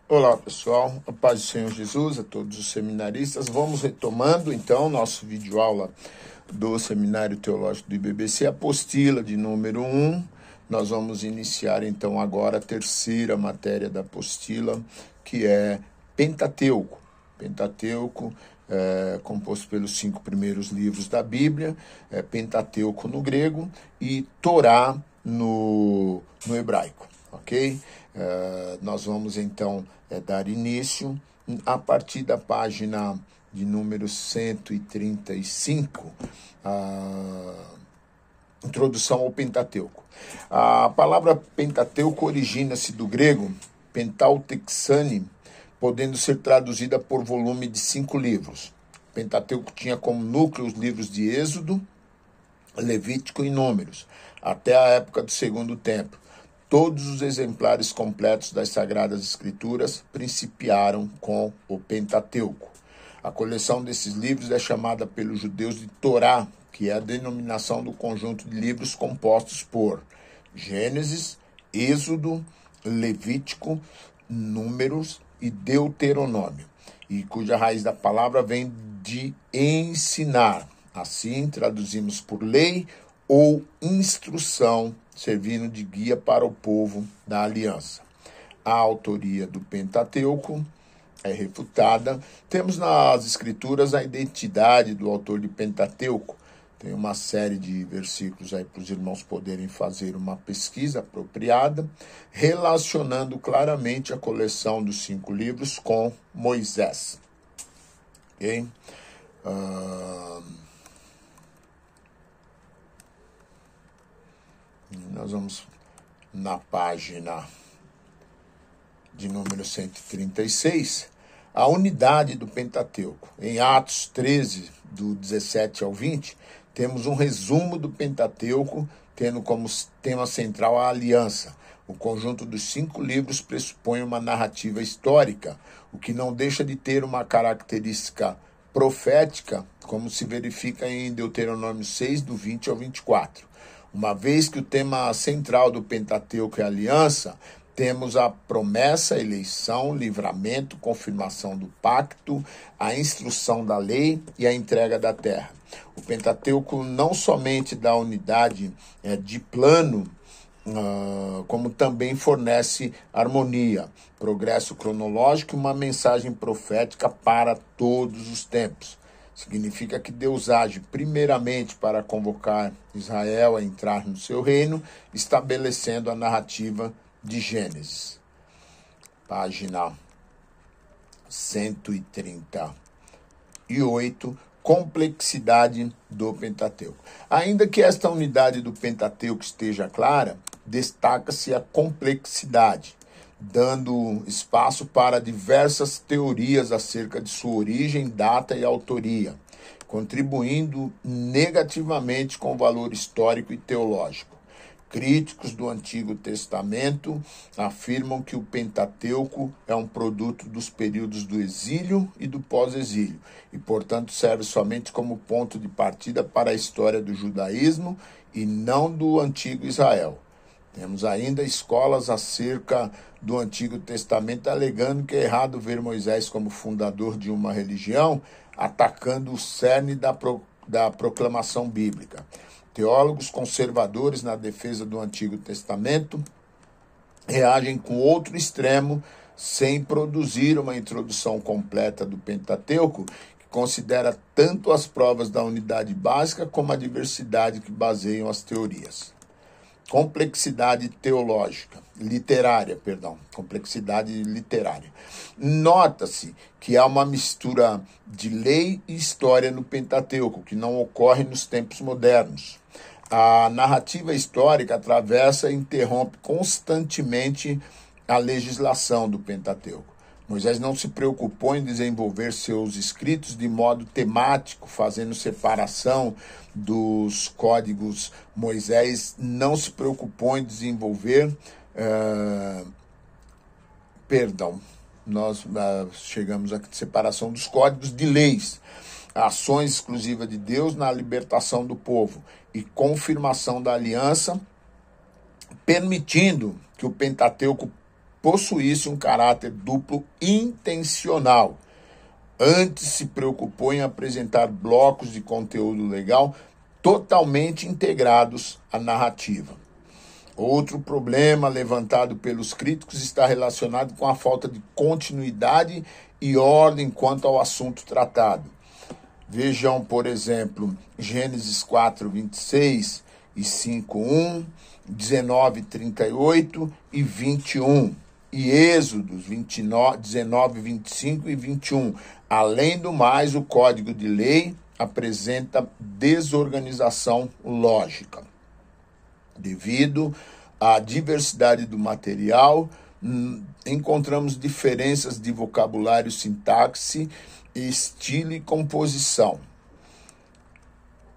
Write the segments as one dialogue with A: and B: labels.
A: Olá pessoal, a paz do Senhor Jesus a todos os seminaristas. Vamos retomando então nosso videoaula do Seminário Teológico do IBBC, apostila de número 1. Nós vamos iniciar então agora a terceira matéria da apostila, que é Pentateuco. Pentateuco é composto pelos 5 primeiros livros da Bíblia, Pentateuco no grego e Torá no hebraico, ok? Nós vamos então dar início a partir da página de número 135, introdução ao Pentateuco. A palavra Pentateuco origina-se do grego pentautexane, podendo ser traduzida por volume de 5 livros. O Pentateuco tinha como núcleo os livros de Êxodo, Levítico e Números, até a época do Segundo Templo. Todos os exemplares completos das Sagradas Escrituras principiaram com o Pentateuco. A coleção desses livros é chamada pelos judeus de Torá, que é a denominação do conjunto de livros compostos por Gênesis, Êxodo, Levítico, Números e Deuteronômio, e cuja raiz da palavra vem de ensinar. Assim, traduzimos por lei ou instrução, servindo de guia para o povo da aliança. A autoria do Pentateuco é refutada. Temos nas escrituras a identidade do autor de Pentateuco. Tem uma série de versículos aí para os irmãos poderem fazer uma pesquisa apropriada, relacionando claramente a coleção dos 5 livros com Moisés. Ok? Nós vamos na página de número 136, a unidade do Pentateuco. Em Atos 13, do 17 ao 20, temos um resumo do Pentateuco, tendo como tema central a aliança. O conjunto dos 5 livros pressupõe uma narrativa histórica, o que não deixa de ter uma característica profética, como se verifica em Deuteronômio 6, do 20 ao 24. Uma vez que o tema central do Pentateuco é a aliança, temos a promessa, eleição, livramento, confirmação do pacto, a instrução da lei e a entrega da terra. O Pentateuco não somente dá unidade de plano, como também fornece harmonia, progresso cronológico e uma mensagem profética para todos os tempos. Significa que Deus age primeiramente para convocar Israel a entrar no seu reino, estabelecendo a narrativa de Gênesis. Página 138, complexidade do Pentateuco. Ainda que esta unidade do Pentateuco esteja clara, destaca-se a complexidade, dando espaço para diversas teorias acerca de sua origem, data e autoria, contribuindo negativamente com o valor histórico e teológico. Críticos do Antigo Testamento afirmam que o Pentateuco é um produto dos períodos do exílio e do pós-exílio, e, portanto, serve somente como ponto de partida para a história do judaísmo e não do Antigo Israel. Temos ainda escolas acerca do Antigo Testamento alegando que é errado ver Moisés como fundador de uma religião, atacando o cerne da proclamação bíblica. Teólogos conservadores na defesa do Antigo Testamento reagem com outro extremo, sem produzir uma introdução completa do Pentateuco, que considera tanto as provas da unidade básica como a diversidade que baseiam as teorias. Complexidade literária. Nota-se que há uma mistura de lei e história no Pentateuco, que não ocorre nos tempos modernos. A narrativa histórica atravessa e interrompe constantemente a legislação do Pentateuco. Moisés não se preocupou em desenvolver seus escritos de modo temático, fazendo separação dos códigos. Moisés não se preocupou em desenvolver... Nós chegamos à separação dos códigos de leis, ações exclusivas de Deus na libertação do povo e confirmação da aliança, permitindo que o Pentateuco possuísse um caráter duplo intencional. Antes se preocupou em apresentar blocos de conteúdo legal totalmente integrados à narrativa. Outro problema levantado pelos críticos está relacionado com a falta de continuidade e ordem quanto ao assunto tratado. Vejam, por exemplo, Gênesis 4, 26 e 5, 1, 19, 38 e 21. E Êxodos 29, 19, 25 e 21. Além do mais, o Código de Lei apresenta desorganização lógica. Devido à diversidade do material, encontramos diferenças de vocabulário, sintaxe, estilo e composição.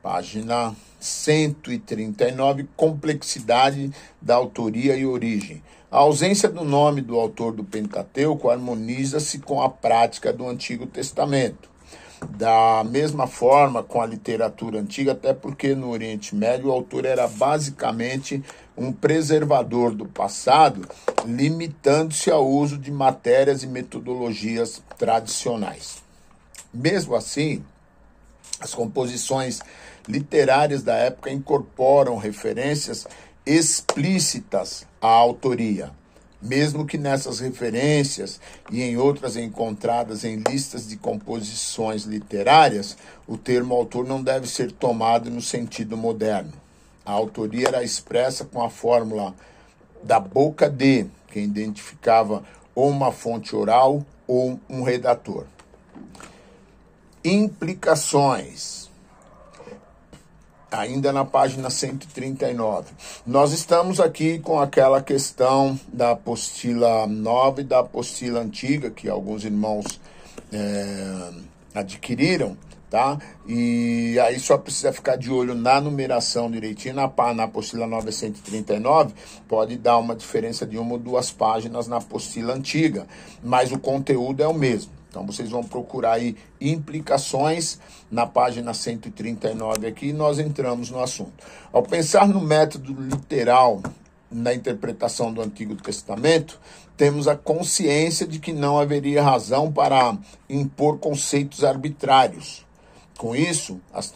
A: Página 139, complexidade da autoria e origem. A ausência do nome do autor do Pentateuco harmoniza-se com a prática do Antigo Testamento. Da mesma forma com a literatura antiga, até porque no Oriente Médio o autor era basicamente um preservador do passado, limitando-se ao uso de matérias e metodologias tradicionais. Mesmo assim, as composições literárias da época incorporam referências explícitas à autoria, mesmo que nessas referências e em outras encontradas em listas de composições literárias, o termo autor não deve ser tomado no sentido moderno. A autoria era expressa com a fórmula da boca de, que identificava ou uma fonte oral ou um redator. Implicações. Ainda na página 139. Nós estamos aqui com aquela questão da apostila nova e da apostila antiga, que alguns irmãos adquiriram, tá? E aí só precisa ficar de olho na numeração direitinho. Na apostila nova é 139, pode dar uma diferença de uma ou duas páginas na apostila antiga, mas o conteúdo é o mesmo. Então, vocês vão procurar aí implicações na página 139 aqui e nós entramos no assunto. Ao pensar no método literal na interpretação do Antigo Testamento, temos a consciência de que não haveria razão para impor conceitos arbitrários. Com isso, as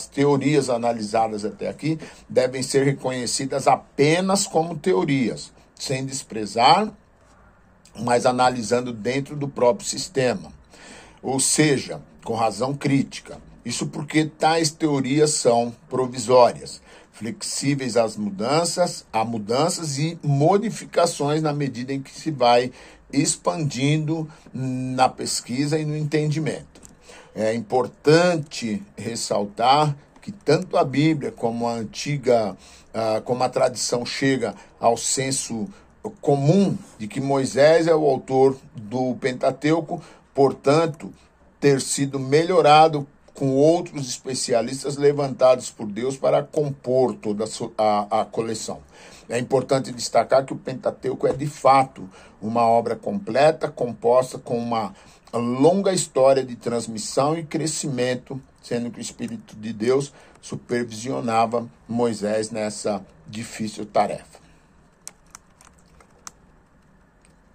A: teorias analisadas até aqui devem ser reconhecidas apenas como teorias, sem desprezar, mas analisando dentro do próprio sistema, ou seja, com razão crítica. Isso porque tais teorias são provisórias, flexíveis a mudanças e modificações na medida em que se vai expandindo na pesquisa e no entendimento. É importante ressaltar que tanto a Bíblia como a tradição chega ao senso comum de que Moisés é o autor do Pentateuco, portanto, ter sido melhorado com outros especialistas levantados por Deus para compor toda a coleção. É importante destacar que o Pentateuco é, de fato, uma obra completa, composta com uma longa história de transmissão e crescimento, sendo que o Espírito de Deus supervisionava Moisés nessa difícil tarefa.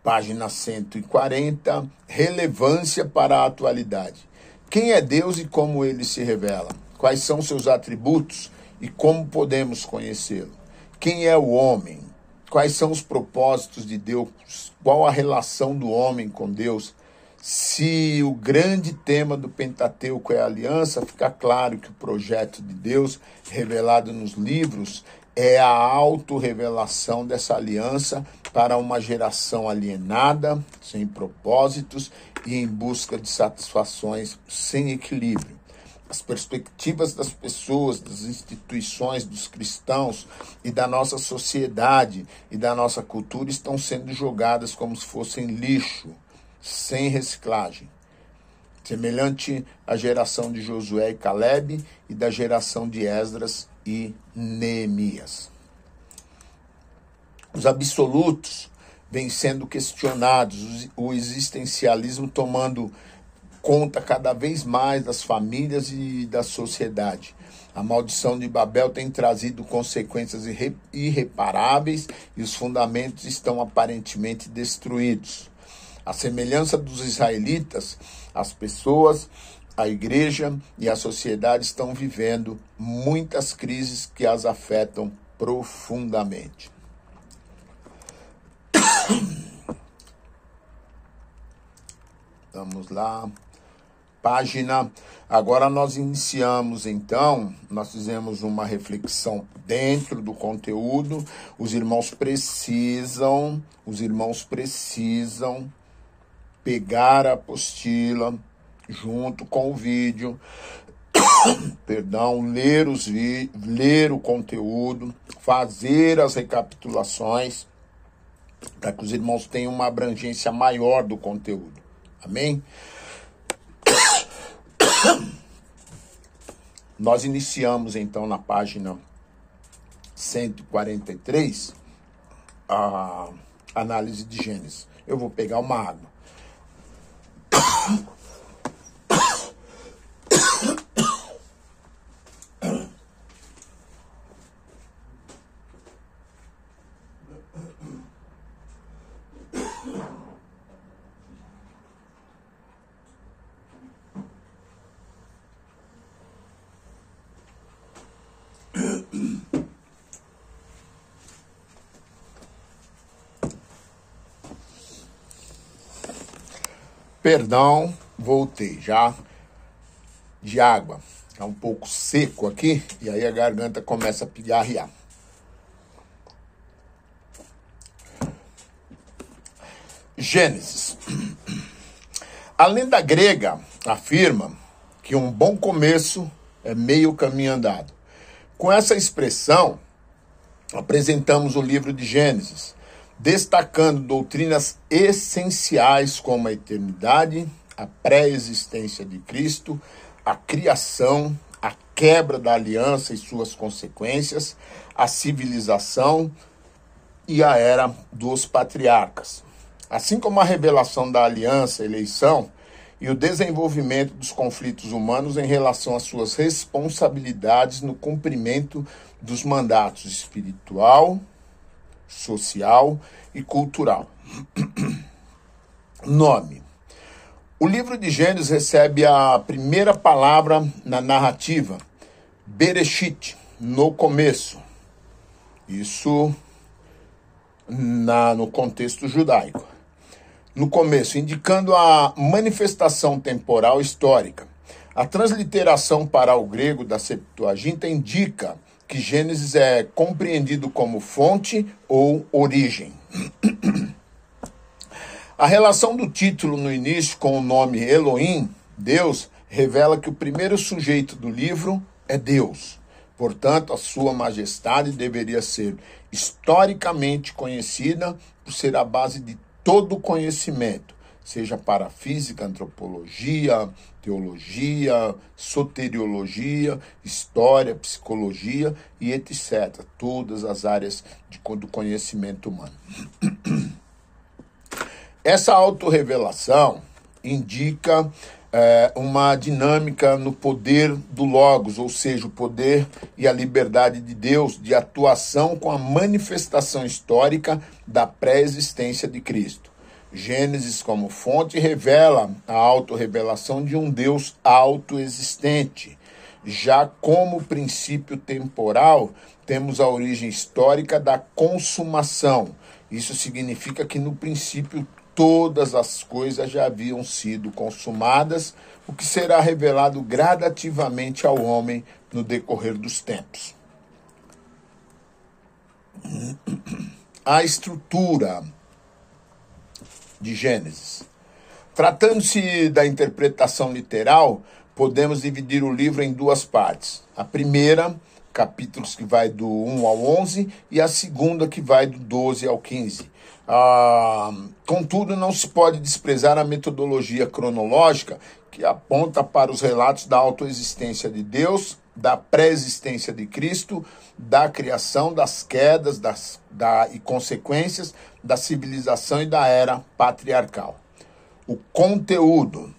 A: Página 140, relevância para a atualidade. Quem é Deus e como ele se revela? Quais são seus atributos e como podemos conhecê-lo? Quem é o homem? Quais são os propósitos de Deus? Qual a relação do homem com Deus? Se o grande tema do Pentateuco é a aliança, fica claro que o projeto de Deus, revelado nos livros, é a autorrevelação dessa aliança para uma geração alienada, sem propósitos e em busca de satisfações sem equilíbrio. As perspectivas das pessoas, das instituições, dos cristãos e da nossa sociedade e da nossa cultura estão sendo jogadas como se fossem lixo, sem reciclagem. Semelhante à geração de Josué e Caleb e da geração de Esdras e Neemias. Os absolutos vêm sendo questionados, o existencialismo tomando conta cada vez mais das famílias e da sociedade. A maldição de Babel tem trazido consequências irreparáveis e os fundamentos estão aparentemente destruídos. À semelhança dos israelitas, as pessoas, a igreja e a sociedade estão vivendo muitas crises que as afetam profundamente. Vamos lá. Página. Agora nós iniciamos, então, nós fizemos uma reflexão dentro do conteúdo. Os irmãos precisam pegar a apostila junto com o vídeo, ler o conteúdo, fazer as recapitulações, para que os irmãos tenham uma abrangência maior do conteúdo. Amém? Nós iniciamos, então, na página 143, a análise de Gênesis. Eu vou pegar uma água. Perdão, voltei já de água. Está um pouco seco aqui e aí a garganta começa a pigarrear. Gênesis. A lenda grega afirma que um bom começo é meio caminho andado. Com essa expressão, apresentamos o livro de Gênesis, destacando doutrinas essenciais como a eternidade, a pré-existência de Cristo, a criação, a quebra da aliança e suas consequências, a civilização e a era dos patriarcas. Assim como a revelação da aliança, a eleição e o desenvolvimento dos conflitos humanos em relação às suas responsabilidades no cumprimento dos mandatos espiritual, social e cultural. Nome. O livro de Gênesis recebe a primeira palavra na narrativa, Bereshit, no começo. Isso no contexto judaico. No começo, indicando a manifestação temporal histórica. A transliteração para o grego da Septuaginta indica que Gênesis é compreendido como fonte ou origem. A relação do título no início com o nome Elohim, Deus, revela que o primeiro sujeito do livro é Deus. Portanto, a sua majestade deveria ser historicamente conhecida por ser a base de todo conhecimento, seja para física, antropologia, teologia, soteriologia, história, psicologia e etc. Todas as áreas do conhecimento humano. Essa autorrevelação indica uma dinâmica no poder do Logos, ou seja, o poder e a liberdade de Deus de atuação com a manifestação histórica da pré-existência de Cristo. Gênesis, como fonte, revela a autorrevelação de um Deus autoexistente. Já como princípio temporal, temos a origem histórica da consumação. Isso significa que, no princípio, todas as coisas já haviam sido consumadas, o que será revelado gradativamente ao homem no decorrer dos tempos. A estrutura de Gênesis. Tratando-se da interpretação literal, podemos dividir o livro em duas partes. A primeira, capítulos que vai do 1 ao 11, e a segunda que vai do 12 ao 15. Contudo, não se pode desprezar a metodologia cronológica que aponta para os relatos da autoexistência de Deus, da pré-existência de Cristo, da criação, das quedas e consequências da civilização e da era patriarcal. O conteúdo.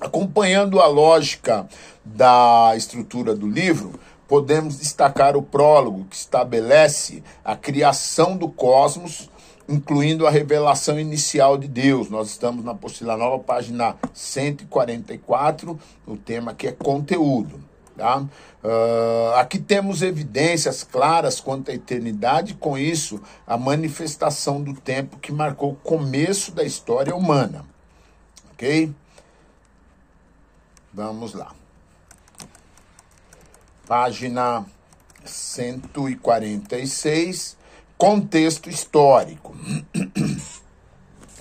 A: Acompanhando a lógica da estrutura do livro, podemos destacar o prólogo, que estabelece a criação do cosmos, incluindo a revelação inicial de Deus. Nós estamos na Apostila Nova, página 144, o tema aqui é conteúdo. Tá? Aqui temos evidências claras quanto à eternidade, e com isso, a manifestação do tempo que marcou o começo da história humana. Ok? Vamos lá. Página 146, contexto histórico.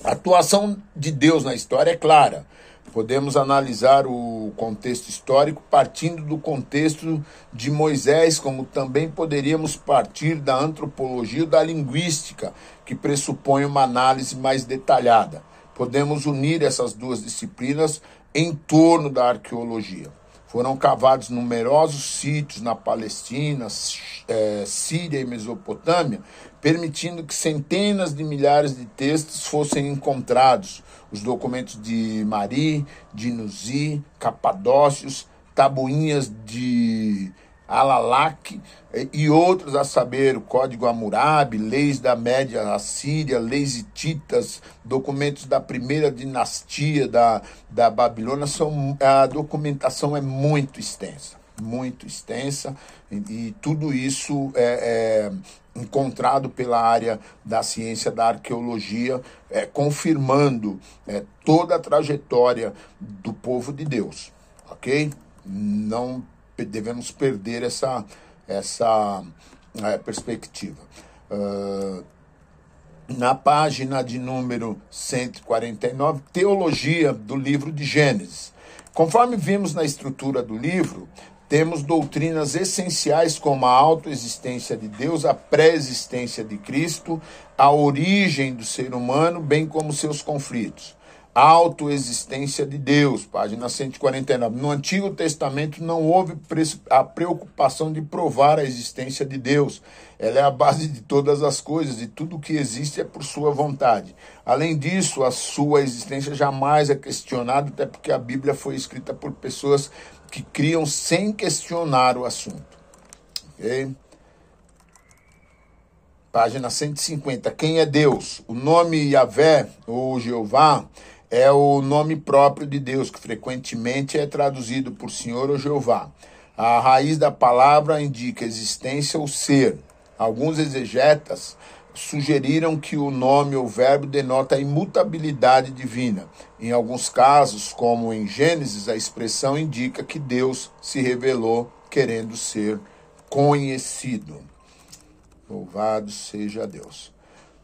A: A atuação de Deus na história é clara. Podemos analisar o contexto histórico partindo do contexto de Moisés, como também poderíamos partir da antropologia ou da linguística, que pressupõe uma análise mais detalhada. Podemos unir essas duas disciplinas em torno da arqueologia. Foram cavados numerosos sítios na Palestina, Síria e Mesopotâmia, permitindo que centenas de milhares de textos fossem encontrados. Os documentos de Mari, de Nuzi, Capadócios, tabuinhas de Alalak e outros, a saber, o Código Hammurabi, leis da Média Assíria, leis hititas, documentos da primeira dinastia da Babilônia, a documentação é muito extensa, e tudo isso é encontrado pela área da ciência da arqueologia, confirmando toda a trajetória do povo de Deus, ok? Não devemos perder essa perspectiva. Na página de número 149, teologia do livro de Gênesis. Conforme vimos na estrutura do livro, temos doutrinas essenciais como a autoexistência de Deus, a pré-existência de Cristo, a origem do ser humano, bem como seus conflitos. Autoexistência de Deus, página 149. No Antigo Testamento não houve a preocupação de provar a existência de Deus. Ela é a base de todas as coisas e tudo que existe é por sua vontade. Além disso, a sua existência jamais é questionada, até porque a Bíblia foi escrita por pessoas que criam sem questionar o assunto. Ok? Página 150. Quem é Deus? O nome Yahvé, ou Jeová, é o nome próprio de Deus, que frequentemente é traduzido por Senhor ou Jeová. A raiz da palavra indica existência ou ser. Alguns exegetas sugeriram que o nome ou verbo denota a imutabilidade divina. Em alguns casos, como em Gênesis, a expressão indica que Deus se revelou querendo ser conhecido. Louvado seja Deus.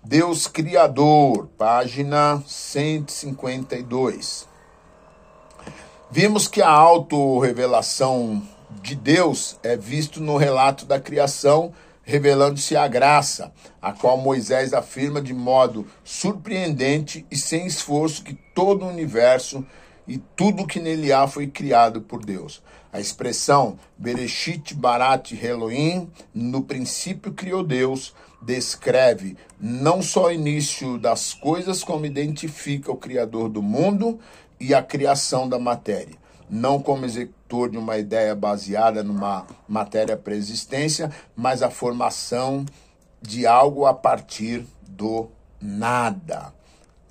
A: Deus Criador, página 152. Vimos que a autorrevelação de Deus é visto no relato da criação, revelando-se a graça, a qual Moisés afirma de modo surpreendente e sem esforço que todo o universo e tudo que nele há foi criado por Deus. A expressão Bereshit Barat Elohim, no princípio criou Deus, descreve não só o início das coisas, como identifica o Criador do mundo e a criação da matéria. Não como executor de uma ideia baseada numa matéria pré-existência, mas a formação de algo a partir do nada.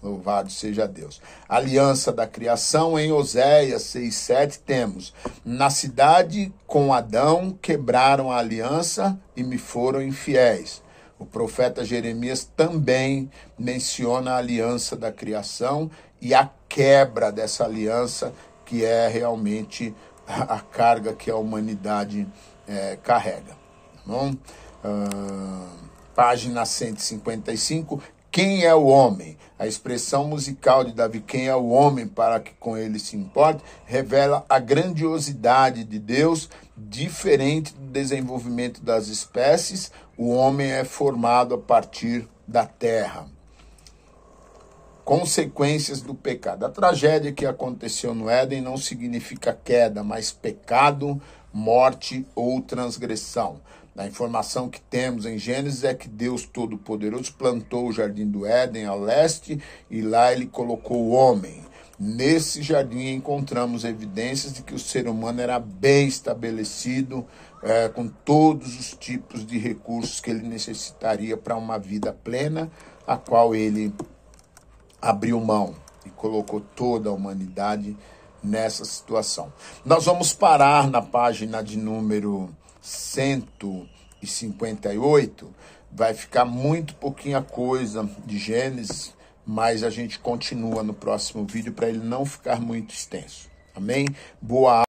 A: Louvado seja Deus. Aliança da criação, em Oséias 6,7 temos: na cidade com Adão quebraram a aliança e me foram infiéis. O profeta Jeremias também menciona a aliança da criação e a quebra dessa aliança, que é realmente a carga que a humanidade carrega. Tá bom? Página 155. Quem é o homem? A expressão musical de Davi, quem é o homem para que com ele se importe, revela a grandiosidade de Deus. Diferente do desenvolvimento das espécies, o homem é formado a partir da terra. Consequências do pecado. A tragédia que aconteceu no Éden não significa queda, mas pecado, morte ou transgressão. A informação que temos em Gênesis é que Deus Todo-Poderoso plantou o jardim do Éden a leste e lá ele colocou o homem. Nesse jardim encontramos evidências de que o ser humano era bem estabelecido, com todos os tipos de recursos que ele necessitaria para uma vida plena, a qual ele abriu mão e colocou toda a humanidade nessa situação. Nós vamos parar na página de número 158, vai ficar muito pouquinha coisa de Gênesis, mas a gente continua no próximo vídeo para ele não ficar muito extenso. Amém? Boa